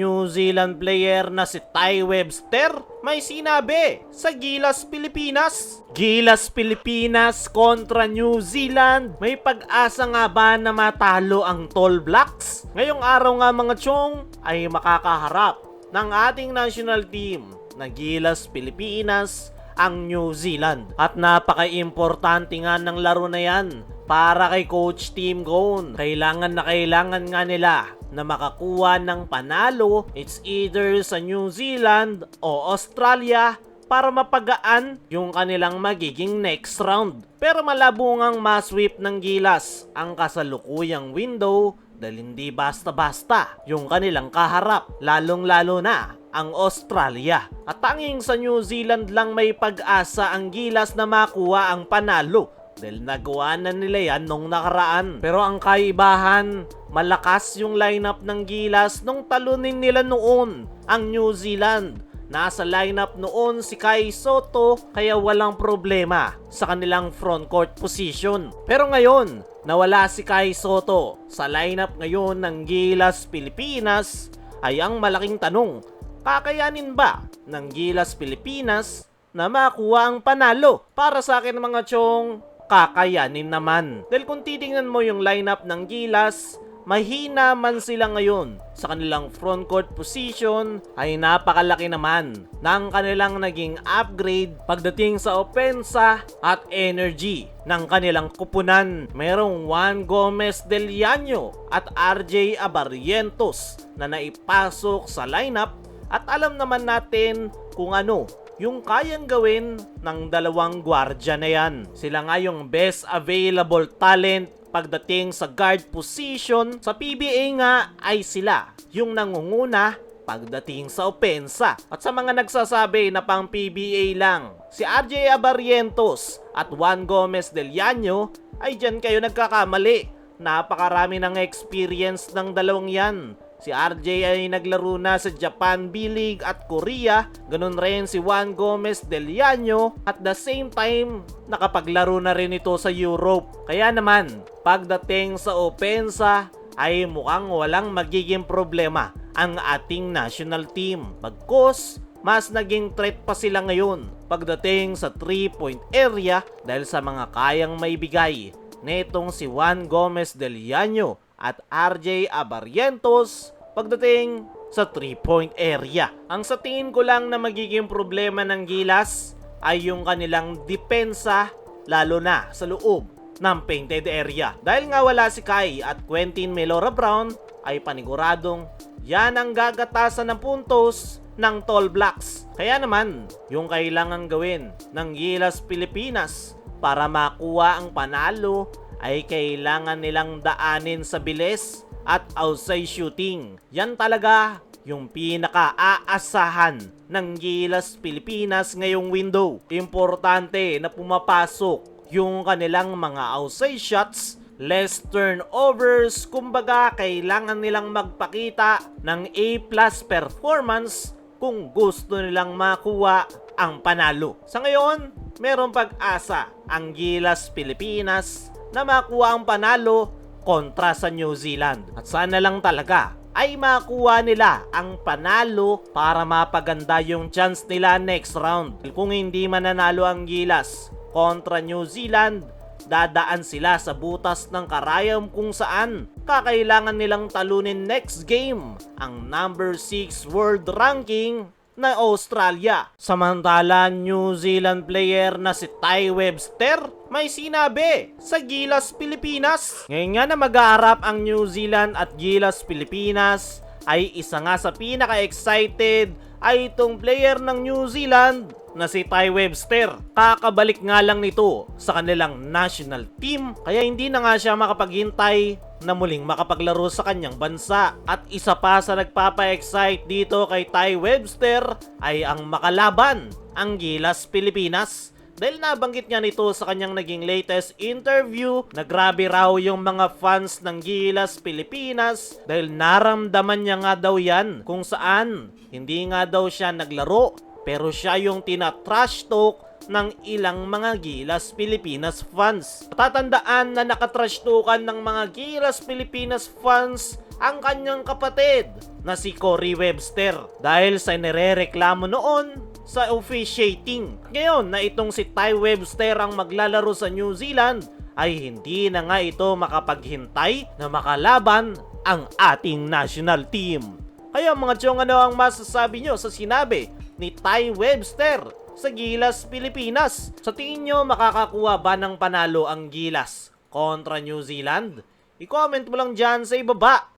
New Zealand player na si Ty Webster may sinabi sa Gilas Pilipinas. Gilas Pilipinas kontra New Zealand. May pag-asa nga ba na matalo ang Tall Blacks? Ngayong araw nga mga chong ay makakaharap ng ating national team na Gilas Pilipinas ang New Zealand. At napaka-importante nga ng laro na yan para kay Coach Tim Cone. Kailangan nga nila na makakuha ng panalo. It's either sa New Zealand o Australia para mapagaan yung kanilang magiging next round. Pero malabo ngang ma-sweep ng Gilas ang kasalukuyang window dahil hindi basta-basta yung kanilang kaharap, lalong-lalo na ang Australia. At tanging sa New Zealand lang may pag-asa ang Gilas na makuha ang panalo dahil nagawa na nila yan nung nakaraan. Pero ang kaibahan, malakas yung lineup ng Gilas nung talunin nila noon ang New Zealand. Nasa lineup noon si Kai Sotto kaya walang problema sa kanilang front court position. Pero ngayon, nawala si Kai Sotto sa lineup ngayon ng Gilas Pilipinas ay ang malaking tanong, kakayanin ba ng Gilas Pilipinas na makuha ang panalo? Para sa akin mga chong, kakayanin naman. Dahil kung titingnan mo yung lineup ng Gilas, mahina man sila ngayon sa kanilang front court position ay napakalaki naman ng kanilang naging upgrade pagdating sa opensa at energy ng kanilang kupunan. Merong Juan Gomez Del Llano at RJ Abarrientos na naipasok sa lineup at alam naman natin kung ano yung kayang gawin ng dalawang gwardya na yan. Sila nga yung best available talent pagdating sa guard position. Sa PBA nga ay sila yung nangunguna pagdating sa opensa. At sa mga nagsasabi na pang PBA lang, si RJ Abarrientos at Juan Gomez Del Llano ay dyan kayo nagkakamali. Napakarami ng experience ng dalawang yan. Si RJ ay naglaro na sa Japan B-League at Korea. Ganun rin si Juan Gomez Del Llano. At the same time, nakapaglaro na rin ito sa Europe. Kaya naman, pagdating sa opensa, ay mukhang walang magiging problema ang ating national team. Bagkus, mas naging threat pa sila ngayon pagdating sa 3-point area dahil sa mga kayang maibigay netong si Juan Gomez Del Llano at RJ Abarrientos pagdating sa 3-point area. Ang sa tingin ko lang na magiging problema ng Gilas ay yung kanilang depensa, lalo na sa loob ng painted area. Dahil nga wala si Kai at Quentin Melora Brown ay paniguradong yan ang gagatasan ng puntos ng Tall Blacks. Kaya naman, yung kailangan gawin ng Gilas Pilipinas para makuha ang panalo ay kailangan nilang daanin sa bilis at outside shooting. Yan talaga yung pinaka-aasahan ng Gilas Pilipinas ngayong window. Importante na pumapasok yung kanilang mga outside shots, less turnovers, kumbaga kailangan nilang magpakita ng A+ performance kung gusto nilang makuha ang panalo. Sa ngayon, merong pag-asa ang Gilas Pilipinas na makuha ang panalo kontra sa New Zealand. At sana lang talaga ay makuha nila ang panalo para mapaganda yung chance nila next round. Kung hindi mananalo ang Gilas kontra New Zealand, dadaan sila sa butas ng karayom kung saan kakailangan nilang talunin next game ang number 6 world ranking na Australia. Samantala, New Zealand player na si Ty Webster may sinabi sa Gilas Pilipinas. Ngayon nga na mag-aarap ang New Zealand at Gilas Pilipinas ay isa nga sa pinaka-excited ay itong player ng New Zealand na si Ty Webster. Kakabalik nga lang nito sa kanilang national team kaya hindi na nga siya makapaghintay na muling makapaglaro sa kanyang bansa. At isa pa sa nagpapa-excite dito kay Ty Webster ay ang makalaban ang Gilas Pilipinas. Dahil nabanggit niya nito sa kanyang naging latest interview na grabe raw yung mga fans ng Gilas Pilipinas dahil naramdaman niya nga daw yan kung saan hindi nga daw siya naglaro pero siya yung tina-trash talk ng ilang mga Gilas Pilipinas fans. Tatandaan na nakatrash talkan ng mga Gilas Pilipinas fans ang kanyang kapatid na si Corey Webster dahil sa nirereklamo noon sa officiating. Ngayon na itong si Ty Webster ang maglalaro sa New Zealand ay hindi na nga ito makapaghintay na makalaban ang ating national team. Kaya mga chong, ano ang masasabi nyo sa sinabi ni Ty Webster sa Gilas Pilipinas? Sa tingin nyo makakakuha ba ng panalo ang Gilas kontra New Zealand? I-comment mo lang dyan sa ibaba.